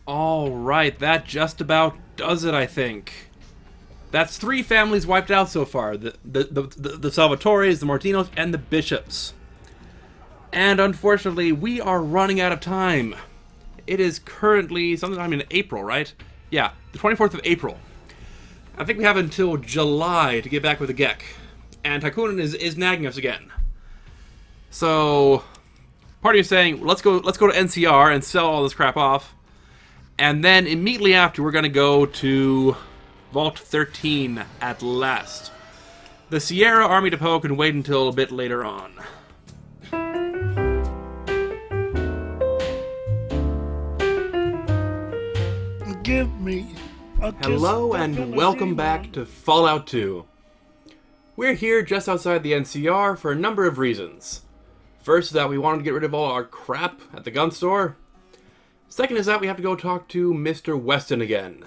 Alright, that just about does it, I think. That's 3 families wiped out so far. The Salvatores, the Martinos, and the Bishops. And unfortunately, we are running out of time. It is currently sometime in April, right? Yeah, the 24th of April. I think we have until July to get back with the Gek. And Hakunen is nagging us again. So, part of you is saying, let's go to NCR and sell all this crap off. And then immediately after, we're going to go to Vault 13 at last. The Sierra Army Depot can wait until a bit later on. Give me a Hello and welcome back to Fallout 2. We're here just outside the NCR for a number of reasons. First is that we wanted to get rid of all our crap at the gun store. Second is that we have to go talk to Mr. Weston again.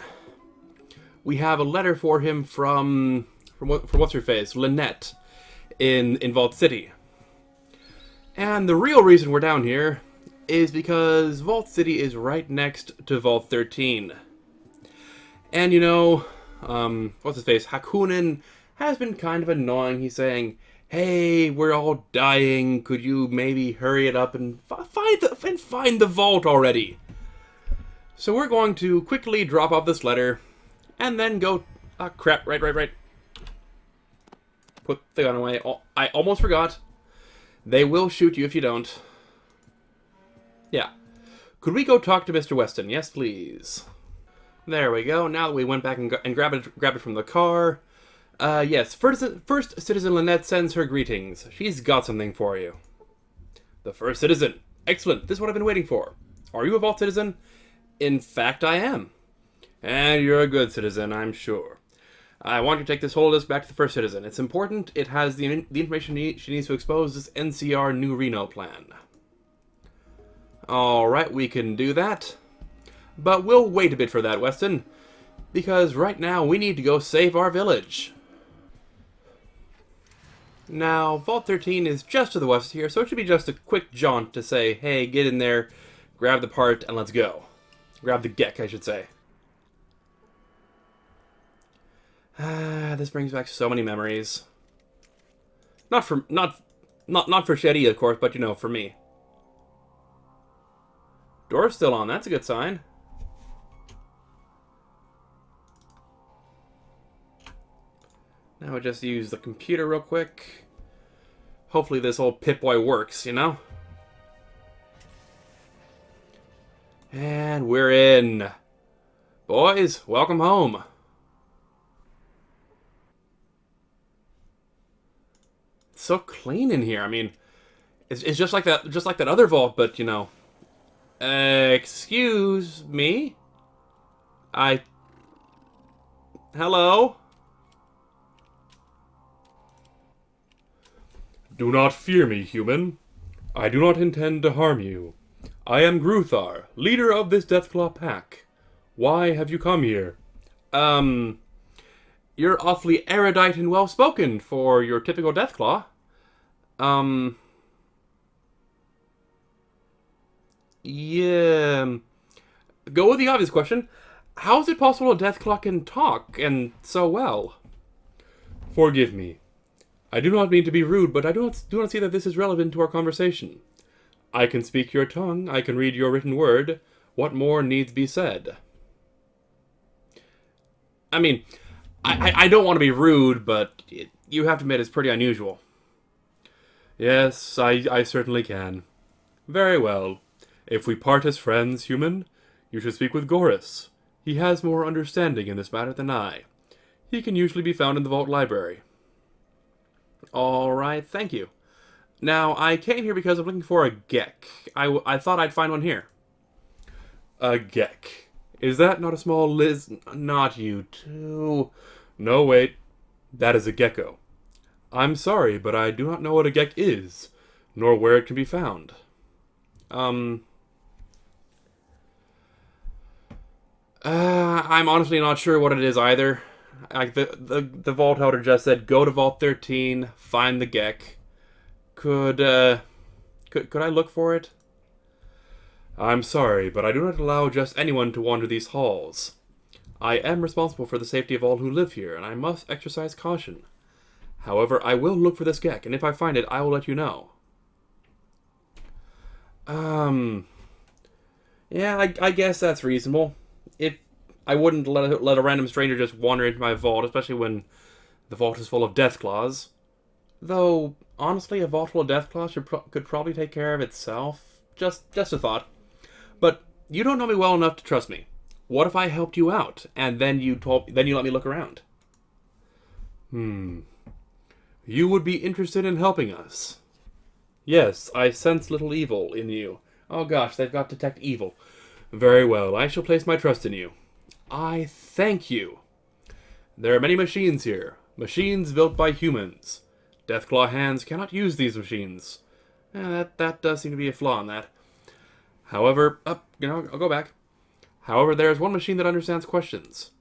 We have a letter for him from what's her face, Lynette, in Vault City. And the real reason we're down here is because Vault City is right next to Vault 13. And you know, what's his face, Hakunen has been kind of annoying. He's saying, hey, we're all dying, could you maybe hurry it up and find the vault already? So we're going to quickly drop off this letter, and then go... Ah, crap, right. Put the gun away. Oh, I almost forgot. They will shoot you if you don't. Yeah. Could we go talk to Mr. Weston? Yes, please. There we go. Now that we went back and grabbed it from the car. Yes, first Citizen Lynette sends her greetings. She's got something for you. The First Citizen. Excellent. This is what I've been waiting for. Are you a Vault Citizen? In fact, I am. And you're a good citizen, I'm sure. I want you to take this whole list back to the First Citizen. It's important. It has the information she needs to expose this NCR New Reno plan. Alright, we can do that. But we'll wait a bit for that, Weston. Because right now we need to go save our village. Now, Vault 13 is just to the west here, so it should be just a quick jaunt to say, hey, get in there, grab the part, and let's go. Grab the Gek, I should say. This brings back so many memories. Not for Shetty, of course, but you know, for me. Door's still on, that's a good sign. Now I just use the computer real quick. Hopefully this old Pip-Boy works, you know? And we're in. Boys, welcome home. It's so clean in here. I mean, it's just like that other vault, but you know. Excuse me? Hello? Do not fear me, human. I do not intend to harm you. I am Gruthar, leader of this Deathclaw pack. Why have you come here? You're awfully erudite and well-spoken for your typical Deathclaw. Yeah. Go with the obvious question. How is it possible a Deathclaw can talk, and so well? Forgive me. I do not mean to be rude, but I do not see that this is relevant to our conversation. I can speak your tongue, I can read your written word. What more needs be said? I mean, I don't want to be rude, but you have to admit it's pretty unusual. Yes, I certainly can. Very well. If we part as friends, human, you should speak with Goris. He has more understanding in this matter than I. He can usually be found in the Vault Library. Alright, thank you. Now, I came here because I'm looking for a Gek. I thought I'd find one here. A Gek. Is that not a small Not you too. No, wait. That is a gecko. I'm sorry, but I do not know what a Gek is, nor where it can be found. I'm honestly not sure what it is either. Like the vault holder just said, go to Vault 13, find the Gek. Could I look for it? I'm sorry, but I do not allow just anyone to wander these halls. I am responsible for the safety of all who live here, and I must exercise caution. However, I will look for this gek, and if I find it, I will let you know. Yeah, I guess that's reasonable. I wouldn't let a random stranger just wander into my vault, especially when the vault is full of Deathclaws. Though, honestly, a vault full of Deathclaws could probably take care of itself. Just a thought. But you don't know me well enough to trust me. What if I helped you out, and then you let me look around? You would be interested in helping us. Yes, I sense little evil in you. Oh gosh, they've got detect evil. Very well, I shall place my trust in you. I thank you. There are many machines here. Machines built by humans. Deathclaw hands cannot use these machines. That does seem to be a flaw in that. However, I'll go back. However, there is one machine that understands questions.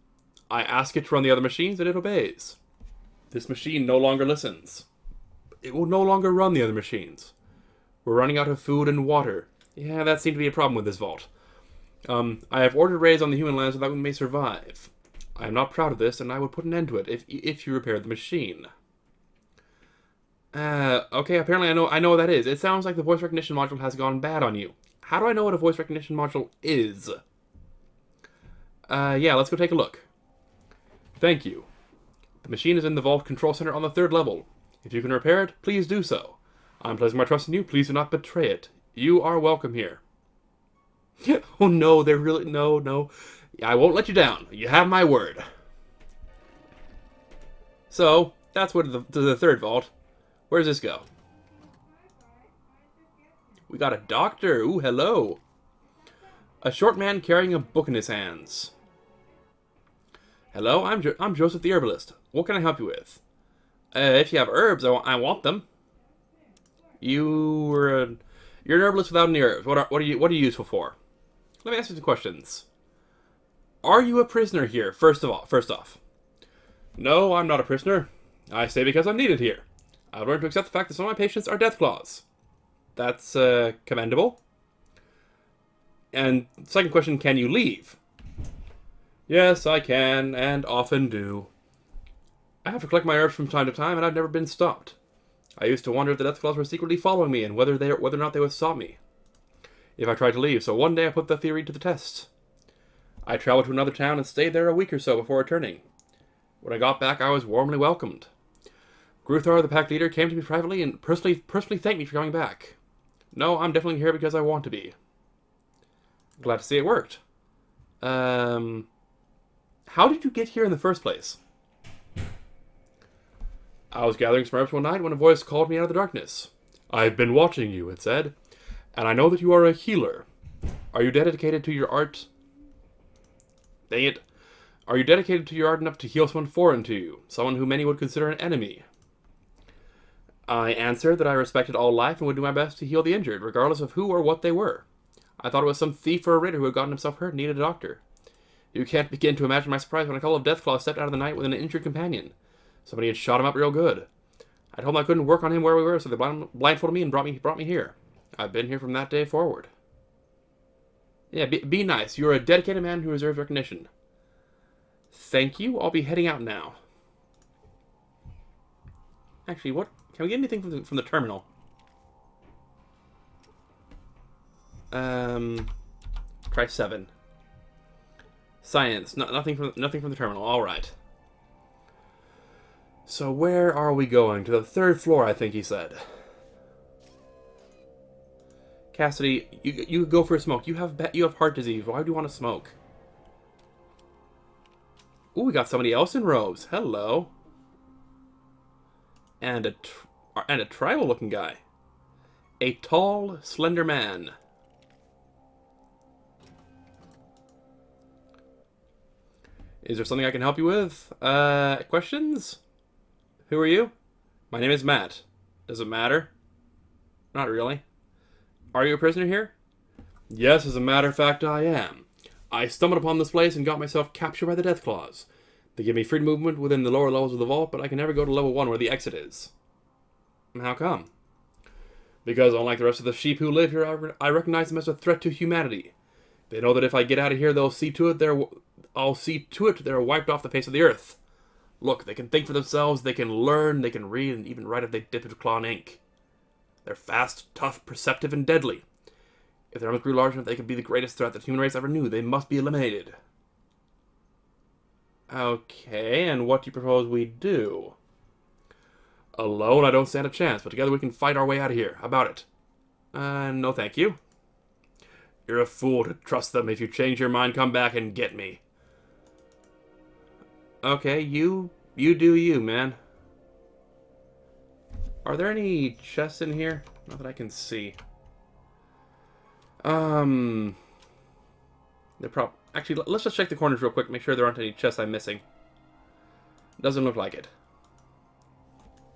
I ask it to run the other machines, and it obeys. This machine no longer listens. It will no longer run the other machines. We're running out of food and water. Yeah, that seemed to be a problem with this vault. I have ordered raids on the human lands so that we may survive. I am not proud of this, and I would put an end to it if you repaired the machine. Okay, apparently I know what that is. It sounds like the voice recognition module has gone bad on you. How do I know what a voice recognition module is? Yeah, let's go take a look. Thank you. The machine is in the vault control center on the 3rd level. If you can repair it, please do so. I'm placing my trust in you. Please do not betray it. You are welcome here. Oh no, they're really... No. I won't let you down. You have my word. So, that's what the 3rd vault. Where does this go? We got a doctor. Ooh, hello. A short man carrying a book in his hands. Hello, I'm Joseph the Herbalist. What can I help you with? If you have herbs, I want them. You're an herbalist without any herbs. What are you useful for? Let me ask you some questions. Are you a prisoner here? First off. No, I'm not a prisoner. I stay because I'm needed here. I've learned to accept the fact that some of my patients are Deathclaws. That's commendable. And second question, can you leave? Yes, I can, and often do. I have to collect my herbs from time to time, and I've never been stopped. I used to wonder if the Deathclaws were secretly following me, and whether or not they would stop me if I tried to leave. So one day I put the theory to the test. I traveled to another town and stayed there a week or so before returning. When I got back, I was warmly welcomed. Gruthar, the pack leader, came to me privately and personally thanked me for coming back. No, I'm definitely here because I want to be. Glad to see it worked. How did you get here in the first place? I was gathering some herbs one night when a voice called me out of the darkness. I've been watching you, it said, and I know that you are a healer. Are you dedicated to your art? Dang it. Are you dedicated to your art enough to heal someone foreign to you, someone who many would consider an enemy? I answered that I respected all life and would do my best to heal the injured, regardless of who or what they were. I thought it was some thief or a raider who had gotten himself hurt and needed a doctor. You can't begin to imagine my surprise when a couple of Deathclaws stepped out of the night with an injured companion. Somebody had shot him up real good. I told them I couldn't work on him where we were, so they blindfolded me and brought me here. I've been here from that day forward. Yeah, be nice. You're a dedicated man who deserves recognition. Thank you. I'll be heading out now. Actually, what? Can we get anything from the terminal? Try 7. Science. Nothing from the terminal. All right. So where are we going? To the 3rd floor, I think he said. Cassidy, you go for a smoke. You have heart disease. Why do you want to smoke? Ooh, we got somebody else in robes. Hello. And a tribal-looking guy. A tall, slender man. Is there something I can help you with? Questions? Who are you? My name is Matt. Does it matter? Not really. Are you a prisoner here? Yes, as a matter of fact, I am. I stumbled upon this place and got myself captured by the Deathclaws. They give me free movement within the lower levels of the vault, but I can never go to level 1 where the exit is. How come? Because unlike the rest of the sheep who live here, I recognize them as a threat to humanity. They know that if I get out of here, I'll see to it they're wiped off the face of the earth. Look, they can think for themselves, they can learn, they can read, and even write if they dip into claw and ink. They're fast, tough, perceptive, and deadly. If their arms grew large enough, they could be the greatest threat that the human race ever knew. They must be eliminated. Okay, and what do you propose we do? Alone, I don't stand a chance, but together we can fight our way out of here. How about it? No thank you. You're a fool to trust them. If you change your mind, come back and get me. Okay, you do you, man. Are there any chests in here? Not that I can see. They're actually, let's just check the corners real quick, make sure there aren't any chests I'm missing. Doesn't look like it.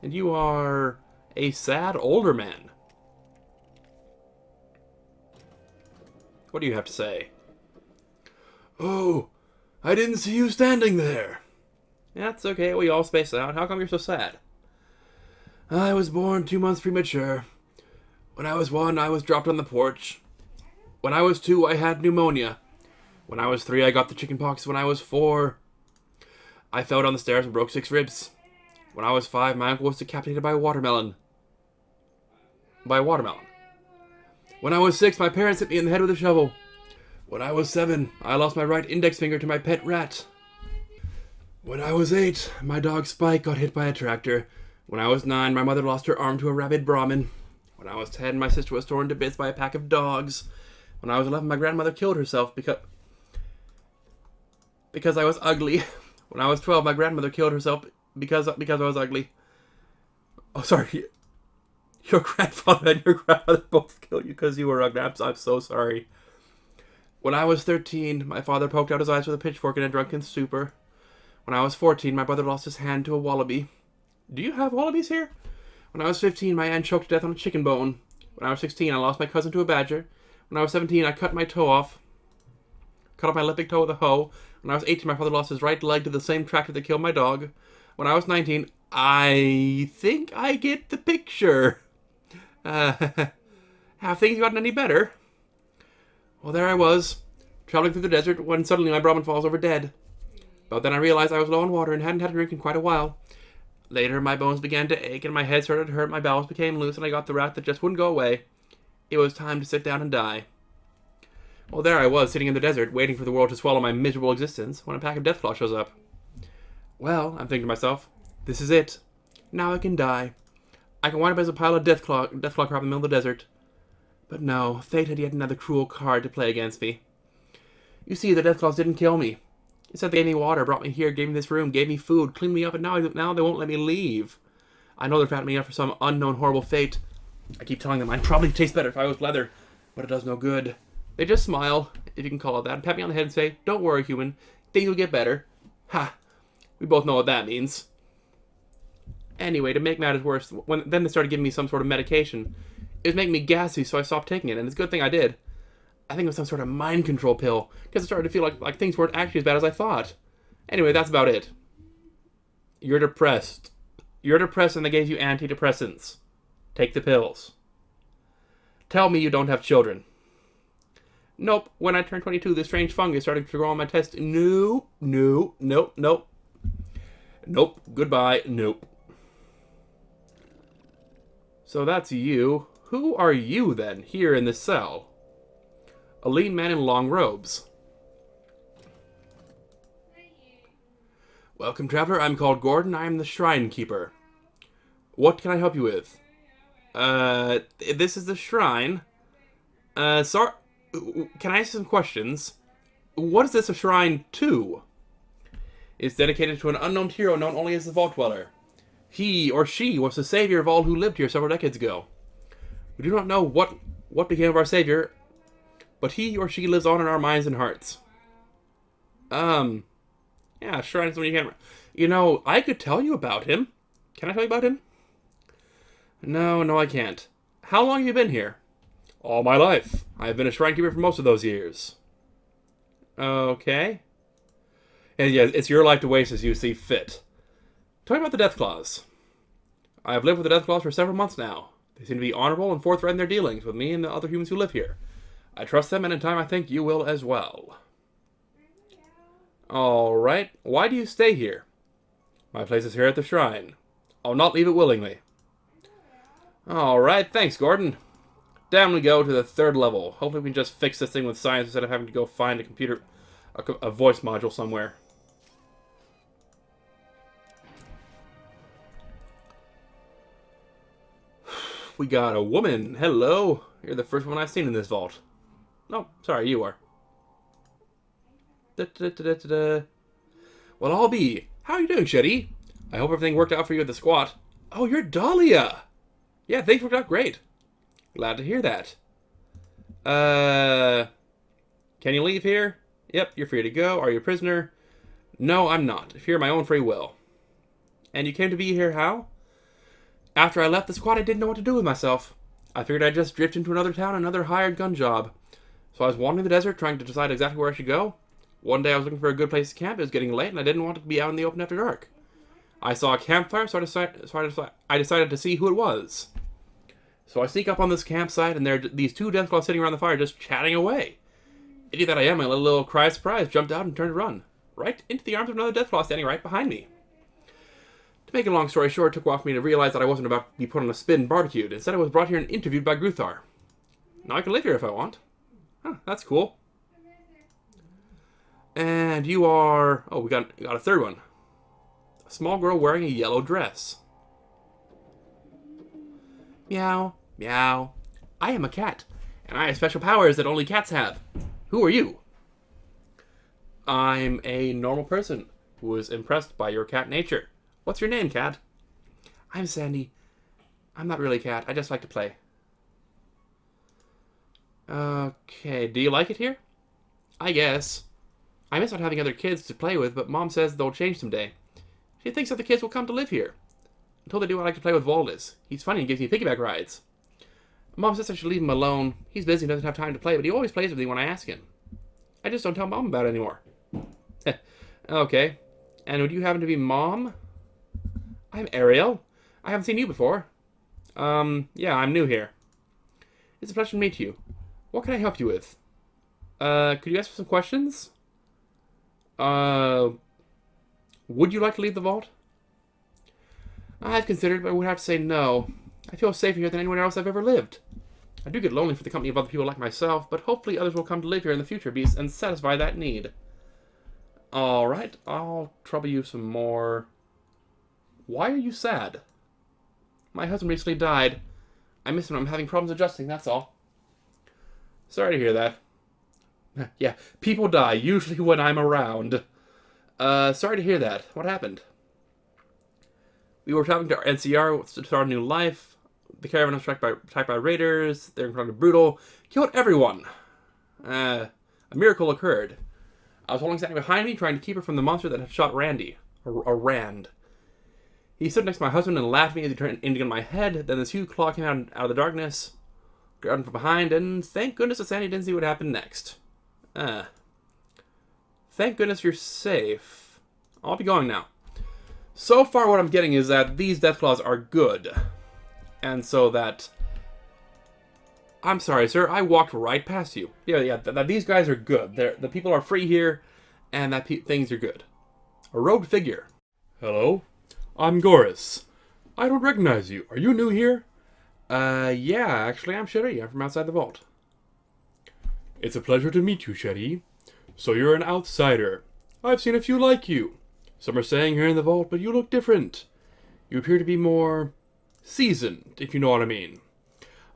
And you are a sad older man. What do you have to say? Oh, I didn't see you standing there. That's okay, we all space out. How come you're so sad? I was born 2 months premature. When I was 1, I was dropped on the porch. When I was 2, I had pneumonia. When I was 3, I got the chickenpox. When I was 4, I fell down the stairs and broke 6 ribs. When I was 5, my uncle was decapitated by a watermelon. When I was 6, my parents hit me in the head with a shovel. When I was 7, I lost my right index finger to my pet rat. When I was 8, my dog Spike got hit by a tractor. When I was 9, my mother lost her arm to a rabid Brahmin. When I was 10, my sister was torn to bits by a pack of dogs. When I was 11, my grandmother killed herself because I was ugly. When I was 12, my grandmother killed herself because I was ugly. Oh, sorry. Your grandfather and your grandmother both killed you because you were ugly. I'm so sorry. When I was 13, my father poked out his eyes with a pitchfork in a drunken stupor. When I was 14, my brother lost his hand to a wallaby. Do you have wallabies here? When I was 15, my aunt choked to death on a chicken bone. When I was 16, I lost my cousin to a badger. When I was 17, I cut my toe off. Cut off my left big toe with a hoe. When I was 18, my father lost his right leg to the same tractor that killed my dog. When I was 19, I think I get the picture. Have things gotten any better? Well, there I was, traveling through the desert, when suddenly my Brahmin falls over dead. But then I realized I was low on water and hadn't had a drink in quite a while. Later, my bones began to ache and my head started to hurt, my bowels became loose, and I got the rat that just wouldn't go away. It was time to sit down and die. Well, there I was, sitting in the desert, waiting for the world to swallow my miserable existence, when a pack of Deathclaws shows up. Well, I'm thinking to myself, this is it. Now I can die. I can wind up as a pile of Deathclaw crap in the middle of the desert. But no, fate had yet another cruel card to play against me. You see, the Deathclaws didn't kill me. Instead, they gave me water, brought me here, gave me this room, gave me food, cleaned me up, and now they won't let me leave. I know they're fattening me up for some unknown horrible fate. I keep telling them I'd probably taste better if I was leather, but it does no good. They just smile, if you can call it that, and pat me on the head and say, "Don't worry, human, things will get better." Ha! We both know what that means. Anyway, to make matters worse, then they started giving me some sort of medication. It was making me gassy, so I stopped taking it, and it's a good thing I did. I think it was some sort of mind control pill, because it started to feel like things weren't actually as bad as I thought. Anyway, that's about it. You're depressed. You're depressed and they gave you antidepressants. Take the pills. Tell me you don't have children. Nope, when I turned 22, this strange fungus started to grow on my test. No, nope. Nope, goodbye, nope. So that's you. Who are you, then, here in this cell? A lean man in long robes. Welcome, traveler. I'm called Gordon. I am the shrine keeper. What can I help you with? This is the shrine. Sorry. Can I ask some questions? What is this a shrine to? It's dedicated to an unknown hero known only as the Vault Dweller. He or she was the savior of all who lived here several decades ago. We do not know what became of our savior, but he or she lives on in our minds and hearts. Yeah, shrine is when you can't... You know, I could tell you about him. Can I tell you about him? No, I can't. How long have you been here? All my life. I have been a shrine keeper for most of those years. Okay. And yeah, it's your life to waste as you see fit. Tell me about the Deathclaws. I have lived with the Deathclaws for several months now. They seem to be honorable and forthright in their dealings with me and the other humans who live here. I trust them, and in time I think you will as well. Alright, why do you stay here? My place is here at the shrine. I'll not leave it willingly. Alright, thanks, Gordon. Down we go to the 3rd level. Hopefully we can just fix this thing with science instead of having to go find a voice module somewhere. We got a woman. Hello. You're the first one I've seen in this vault. No, sorry, you are. Well, I'll be. How are you doing, Shetty? I hope everything worked out for you at the squat. Oh, you're Dahlia. Yeah, things worked out great. Glad to hear that. Can you leave here? Yep, you're free to go. Are you a prisoner? No, I'm not. Here of my own free will. And you came to be here how? After I left the squad, I didn't know what to do with myself. I figured I'd just drift into another town, another hired gun job. So I was wandering the desert, trying to decide exactly where I should go. One day I was looking for a good place to camp. It was getting late, and I didn't want to be out in the open after dark. I saw a campfire, so I decided to see who it was. So I sneak up on this campsite, and there are these 2 Deathclaws sitting around the fire just chatting away. Idiot that I am, I let a little cry of surprise, jumped out, and turned to run. Right into the arms of another Deathclaw standing right behind me. To make a long story short, it took a while for me to realize that I wasn't about to be put on a spit and barbecued. Instead, I was brought here and interviewed by Gruthar. Now I can live here if I want. Huh, that's cool. And you are... Oh, we got a 3rd one. A small girl wearing a yellow dress. Meow, meow. I am a cat, and I have special powers that only cats have. Who are you? I'm a normal person who was impressed by your cat nature. What's your name, cat? I'm Sandy. I'm not really a cat. I just like to play. Okay, do you like it here? I guess. I miss not having other kids to play with, but Mom says they'll change someday. She thinks other kids will come to live here. Until they do, I like to play with Valdez. He's funny and gives me piggyback rides. Mom says I should leave him alone. He's busy and doesn't have time to play, but he always plays with me when I ask him. I just don't tell Mom about it anymore. Okay. And would you happen to be Mom? I'm Ariel. I haven't seen you before. Yeah, I'm new here. It's a pleasure to meet you. What can I help you with? Could you ask for some questions? Would you like to leave the vault? I've considered, but I would have to say no. I feel safer here than anywhere else I've ever lived. I do get lonely for the company of other people like myself, but hopefully others will come to live here in the future and satisfy that need. Alright, I'll trouble you some more. Why are you sad? My husband recently died. I miss him and I'm having problems adjusting, that's all. Sorry to hear that. Yeah, people die, usually when I'm around. Sorry to hear that. What happened? We were traveling to our NCR to start a new life. The caravan was attacked by raiders. They were incredibly brutal. Killed everyone. A miracle occurred. I was holding Sandy behind me, trying to keep her from the monster that had shot Randy. Or Rand. He stood next to my husband and laughed at me as he turned Indian on my head. Then this huge claw came out of the darkness, grabbed him from behind, and thank goodness that Sandy didn't see what happened next. Thank goodness you're safe. I'll be going now. So far what I'm getting is that these Deathclaws are good. And so that... I'm sorry, sir. I walked right past you. Yeah, that these guys are good. The people are free here, and that things are good. A robed figure. Hello? I'm Goris. I don't recognize you. Are you new here? Yeah, actually I'm Sherry. I'm from outside the vault. It's a pleasure to meet you, Shetty. So you're an outsider. I've seen a few like you. Some are staying here in the vault, but you look different. You appear to be more seasoned, if you know what I mean.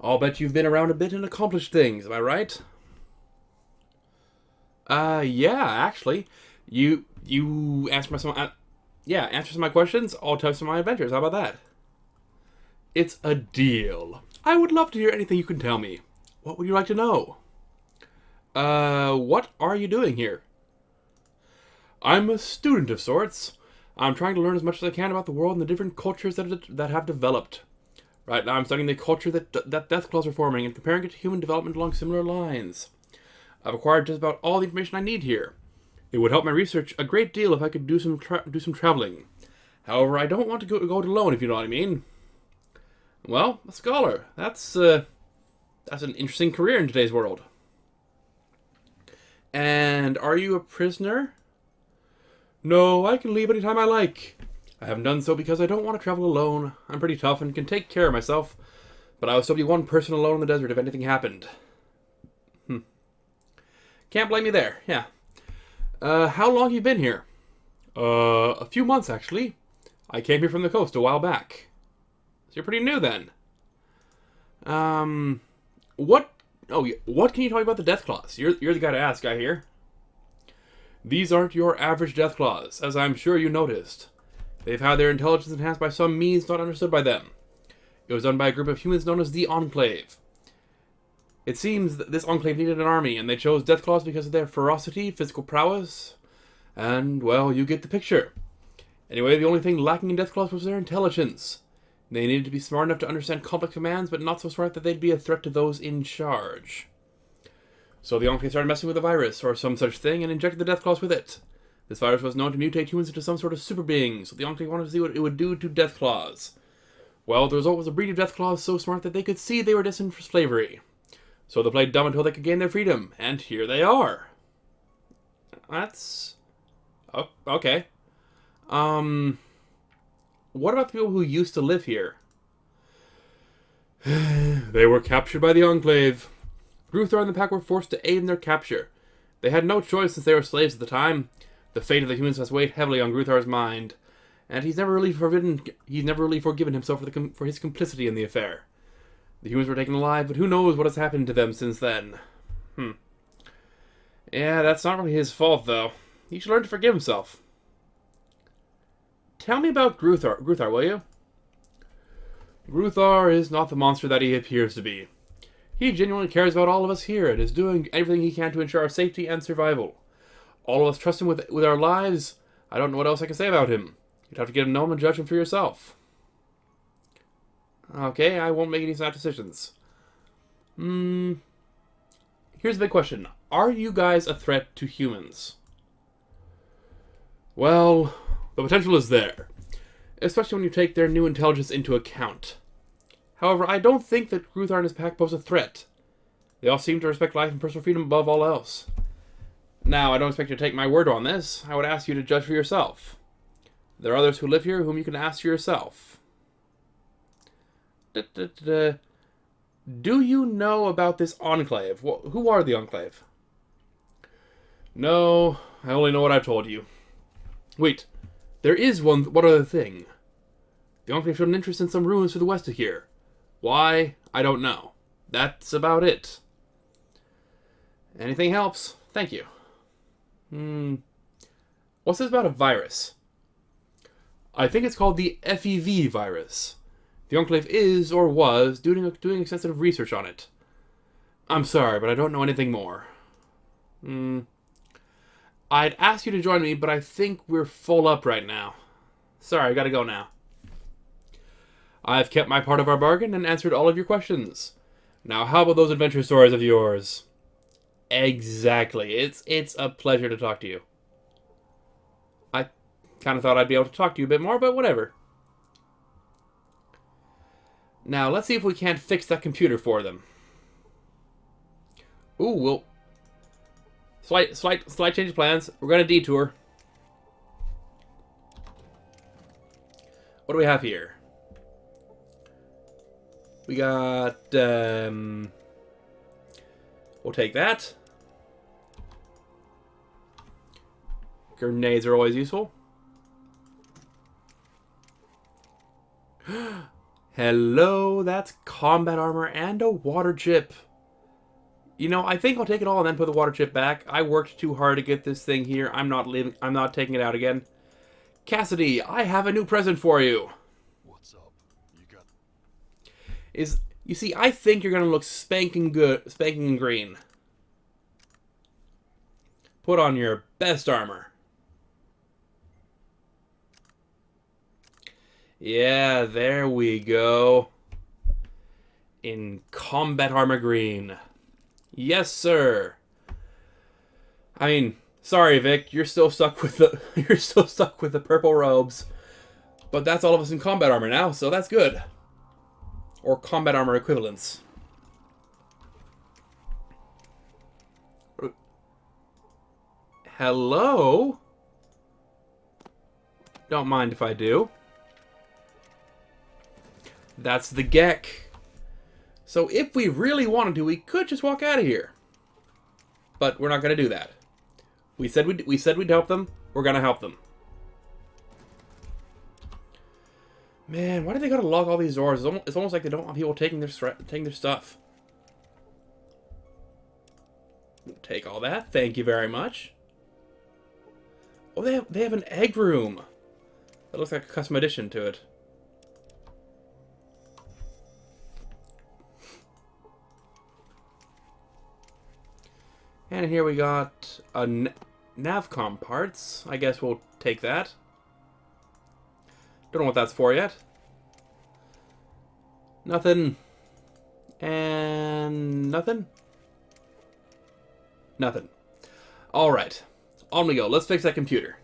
I'll bet you've been around a bit and accomplished things, am I right? Yeah, actually. You answer some of my questions, I'll tell you some of my adventures. How about that? It's a deal. I would love to hear anything you can tell me. What would you like to know? What are you doing here? I'm a student of sorts. I'm trying to learn as much as I can about the world and the different cultures that have developed. Right now I'm studying the culture that Deathclaws are forming and comparing it to human development along similar lines. I've acquired just about all the information I need here. It would help my research a great deal if I could do some traveling. However, I don't want to go it alone, if you know what I mean. Well, a scholar. That's an interesting career in today's world. And are you a prisoner? No, I can leave anytime I like. I haven't done so because I don't want to travel alone. I'm pretty tough and can take care of myself. But I would still be one person alone in the desert if anything happened. Can't blame you there, yeah. How long have you been here? A few months, actually. I came here from the coast a while back. So you're pretty new, then. What can you tell me about the Deathclaws? You're the guy to ask, I hear. These aren't your average Deathclaws, as I'm sure you noticed. They've had their intelligence enhanced by some means not understood by them. It was done by a group of humans known as the Enclave. It seems that this Enclave needed an army, and they chose Deathclaws because of their ferocity, physical prowess, and, well, you get the picture. Anyway, the only thing lacking in Deathclaws was their intelligence. They needed to be smart enough to understand complex commands, but not so smart that they'd be a threat to those in charge. So the Enclave started messing with a virus, or some such thing, and injected the Deathclaws with it. This virus was known to mutate humans into some sort of super being, so the Enclave wanted to see what it would do to Deathclaws. Well, the result was a breed of Deathclaws so smart that they could see they were destined for slavery. So they played dumb until they could gain their freedom, and here they are. That's... oh, okay. What about the people who used to live here? They were captured by the Enclave. Gruthar and the pack were forced to aid in their capture. They had no choice since they were slaves at the time. The fate of the humans must weigh heavily on Gruthar's mind, and he's never really forgiven himself for his complicity in the affair. The humans were taken alive, but who knows what has happened to them since then. Yeah, that's not really his fault, though. He should learn to forgive himself. Tell me about Gruthar, will you? Gruthar is not the monster that he appears to be. He genuinely cares about all of us here and is doing everything he can to ensure our safety and survival. All of us trust him with our lives. I don't know what else I can say about him. You'd have to get him known and judge him for yourself. Okay, I won't make any snap decisions. Here's the big question. Are you guys a threat to humans? Well, the potential is there, especially when you take their new intelligence into account. However, I don't think that Gruthar and his pack pose a threat. They all seem to respect life and personal freedom above all else. Now, I don't expect you to take my word on this. I would ask you to judge for yourself. There are others who live here whom you can ask yourself. Do you know about this Enclave? Who are the Enclave? No, I only know what I've told you. Wait, there is one other thing. The Enclave showed an interest in some ruins to the west of here. Why? I don't know. That's about it. Anything helps. Thank you. What's this about a virus? I think it's called the FEV virus. The Enclave is, or was, doing extensive research on it. I'm sorry, but I don't know anything more. I'd ask you to join me, but I think we're full up right now. Sorry, I gotta go now. I've kept my part of our bargain and answered all of your questions. Now, how about those adventure stories of yours? Exactly. It's a pleasure to talk to you. I kind of thought I'd be able to talk to you a bit more, but whatever. Now, let's see if we can't fix that computer for them. Ooh, well... Slight change of plans. We're going to detour. What do we have here? We got... we'll take that. Grenades are always useful. Hello, that's combat armor and a water chip. You know, I think I'll take it all and then put the water chip back. I worked too hard to get this thing here. I'm not taking it out again. Cassidy, I have a new present for you. What's up? You got... You see, I think you're gonna look spanking green. Put on your best armor. Yeah, there we go. In combat armor green. Yes, sir. I mean, sorry, Vic, you're still stuck with the purple robes. But that's all of us in combat armor now, so that's good. or combat armor equivalents. Hello? Don't mind if I do. That's the Gek. So if we really wanted to, we could just walk out of here. But we're not going to do that. We said we'd help them. We're going to help them. Man, why do they gotta lock all these doors? It's almost like they don't want people taking their stuff. Take all that. Thank you very much. Oh, they have an egg room. That looks like a custom addition to it. And here we got a Navcom parts. I guess we'll take that. Don't know what that's for yet. Nothing. And nothing. Nothing. Alright. On we go. Let's fix that computer.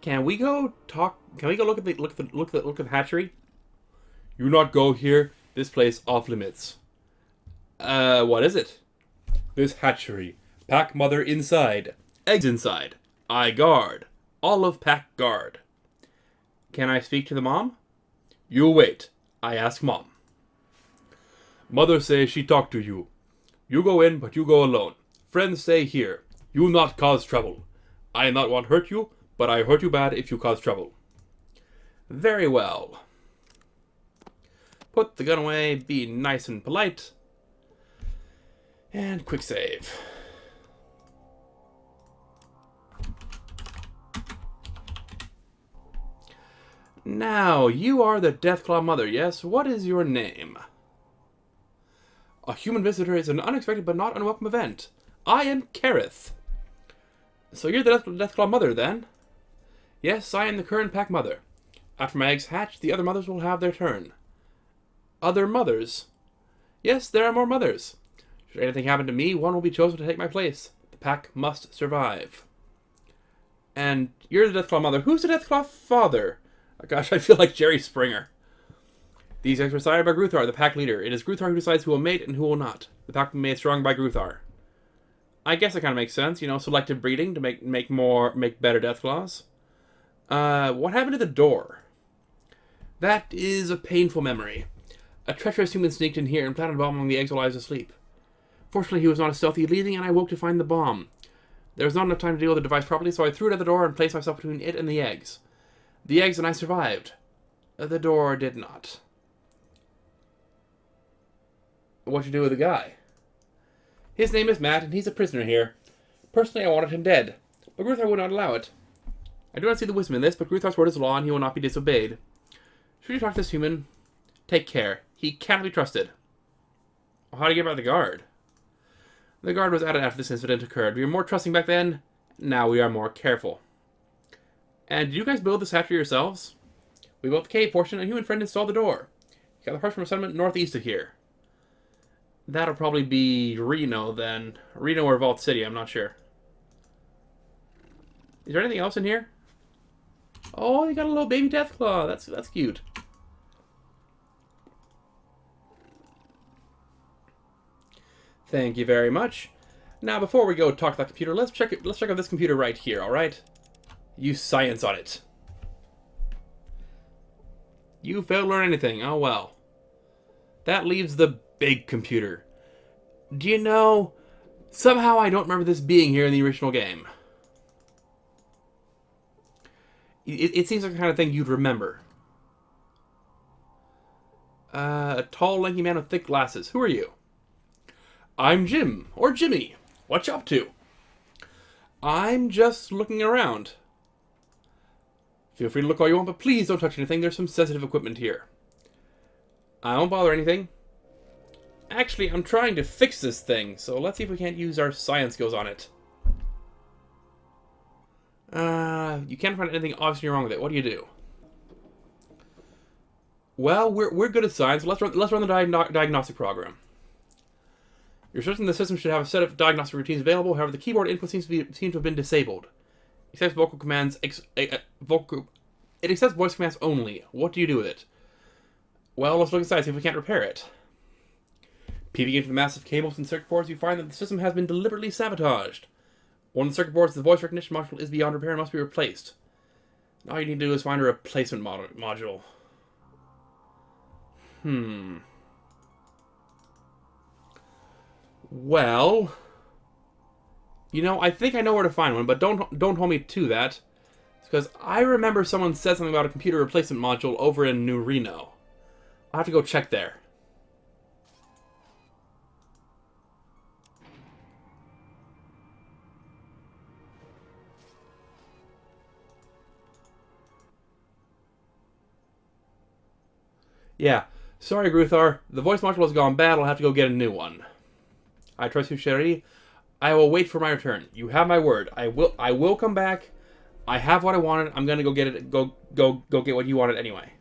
Can we go talk? Can we go look at the hatchery? You not go here. This place off limits. What is it? This hatchery. Pack mother inside. Eggs inside. I guard. All of pack guard. Can I speak to the mom? You wait. I ask mom. Mother say she talk to you. You go in, but you go alone. Friends stay here. You not cause trouble. I not want hurt you, but I hurt you bad if you cause trouble. Very well. Put the gun away, be nice and polite. And quick save. Now, you are the Deathclaw mother, yes? What is your name? A human visitor is an unexpected but not unwelcome event. I am Kareth. So you're the Deathclaw mother, then? Yes, I am the current pack mother. After my eggs hatch, the other mothers will have their turn. Other mothers? Yes, there are more mothers. Should anything happen to me, one will be chosen to take my place. The pack must survive. And you're the Deathclaw mother. Who's the Deathclaw father? Oh, gosh, I feel like Jerry Springer. These eggs were sired by Gruthar, the pack leader. It is Gruthar who decides who will mate and who will not. The pack will be made strong by Gruthar. I guess that kind of makes sense, you know, selective breeding to make better Deathclaws. What happened to the door? That is a painful memory. A treacherous human sneaked in here and planted a bomb among the eggs while I was asleep. Fortunately, he was not as stealthy leading, and I woke to find the bomb. There was not enough time to deal with the device properly, so I threw it at the door and placed myself between it and the eggs. The eggs and I survived. The door did not. What'd you do with the guy? His name is Matt, and he's a prisoner here. Personally, I wanted him dead, but Gruthar would not allow it. I do not see the wisdom in this, but Gruthar's word is law, and he will not be disobeyed. Should you talk to this human? Take care. He cannot be trusted. How do you get by the guard? The guard was added after this incident occurred. We were more trusting back then. Now we are more careful. And did you guys build this hatchery yourselves? We built the cave portion, and a human friend installed the door. You got the parts from a settlement northeast of here. That'll probably be Reno, then. Reno or Vault City, I'm not sure. Is there anything else in here? Oh, you got a little baby Deathclaw. That's cute. Thank you very much. Now, before we go talk to that computer, let's check out this computer right here, alright? Use science on it. You failed to learn anything. Oh, well. That leaves the big computer. Do you know, somehow I don't remember this being here in the original game. It seems like the kind of thing you'd remember. A tall, lanky man with thick glasses. Who are you? I'm Jim, or Jimmy. What you up to? I'm just looking around. Feel free to look all you want, but please don't touch anything. There's some sensitive equipment here. I won't bother anything. Actually, I'm trying to fix this thing, so let's see if we can't use our science skills on it. You can't find anything obviously wrong with it. What do you do? Well, we're good at science. Let's run the diagnostic program. You're certain the system should have a set of diagnostic routines available. However, the keyboard input seems to have been disabled. Accepts vocal commands. It accepts voice commands only. What do you do with it? Well, let's look inside, see if we can't repair it. Peeping into the massive cables and circuit boards, you find that the system has been deliberately sabotaged. One of the circuit boards, the voice recognition module, is beyond repair and must be replaced. All you need to do is find a replacement module. Well, you know, I think I know where to find one, but don't hold me to that, because I remember someone said something about a computer replacement module over in New Reno. I'll have to go check there. Yeah, sorry, Gruthar. The voice module has gone bad. I'll have to go get a new one. I trust you, Cherie. I will wait for my return. You have my word. I will come back. I have what I wanted. I'm gonna go get it. Go get what you wanted anyway.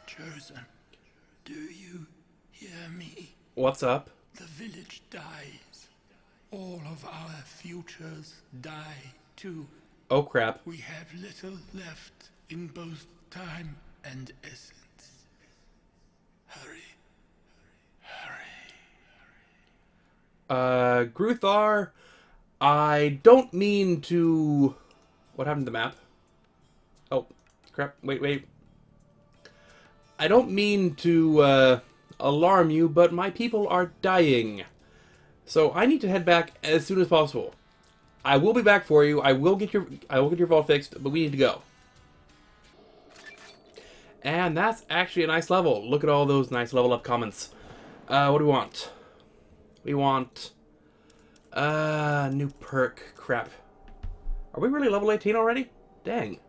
Chosen, do you hear me? What's up? The village dies. All of our futures die too. Oh crap. We have little left in both time and essence. Hurry. Gruthar, I don't mean to... What happened to the map? Oh, crap. Wait. I don't mean to, alarm you, but my people are dying. So I need to head back as soon as possible. I will be back for you. I will get your vault fixed, but we need to go. And that's actually a nice level. Look at all those nice level up comments. What do we want? We want new perk. Crap. Are we really level 18 already? Dang.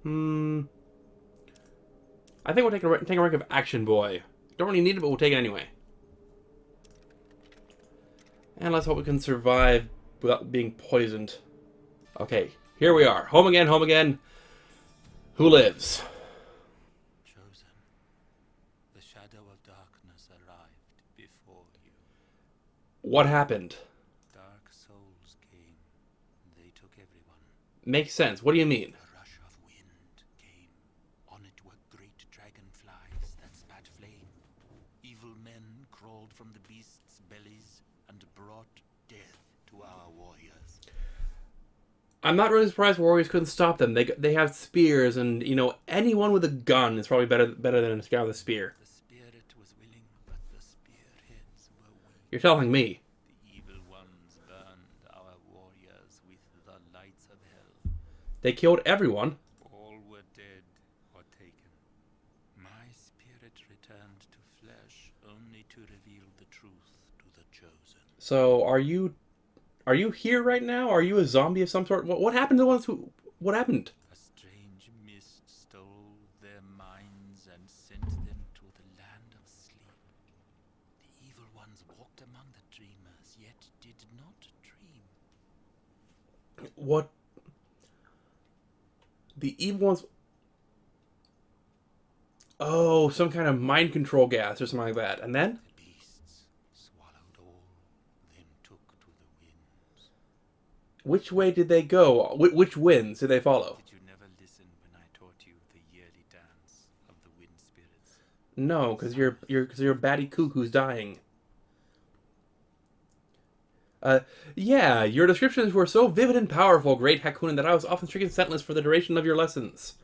I think we'll take a rank of Action Boy. Don't really need it, but we'll take it anyway. And let's hope we can survive without being poisoned. Okay, here we are. Home again, home again. Who lives? Chosen, the shadow of darkness arrived before you. What happened? Dark souls came. They took everyone. Makes sense. What do you mean? A rush of wind came. On it were great dragonflies that spat flame. Evil men crawled from the beasts' bellies and brought death to our warriors. I'm not really surprised warriors couldn't stop them. They have spears, and you know anyone with a gun is probably better than a guy with a spear. The spirit was willing, but the spearheads were weak. You're telling me. The evil ones burned our warriors with the lights of hell. They killed everyone. All were dead or taken. My spirit returned to flesh only to reveal the truth to the chosen. So are you here right now? Are you a zombie of some sort? What happened to the ones who? What happened? A strange mist stole their minds and sent them to the land of sleep. The evil ones walked among the dreamers, yet did not dream. What? The evil ones. Oh, some kind of mind control gas or something like that. And then? The beasts swallowed all, then took to the winds. Which way did they go? Which winds did they follow? Did you never listen when I taught you the yearly dance of the wind spirits? No, because you're Batty Cuckoo's dying. Yeah, your descriptions were so vivid and powerful, great Hakunin, that I was often stricken senseless for the duration of your lessons.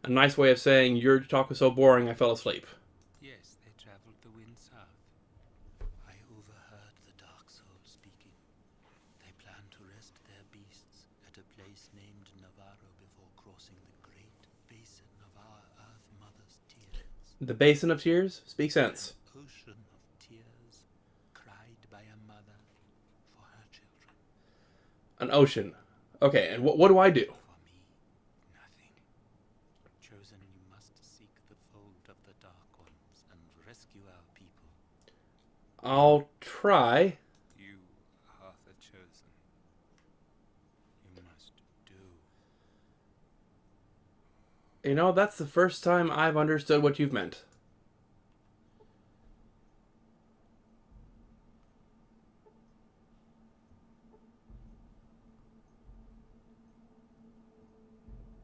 A nice way of saying your talk was so boring I fell asleep. Yes, they traveled the wind south. I overheard the Dark Soul speaking. They plan to rest their beasts at a place named Navarro before crossing the great basin of our Earth Mother's tears. The Basin of Tears? Speak sense. Ocean of tears, cried by a mother for her children. An ocean. Okay, and what do I do? For me, nothing. Chosen, you must seek the fold of I'll try. You are the chosen. You must do. You know, that's the first time I've understood what you've meant.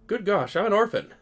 Good gosh, I'm an orphan.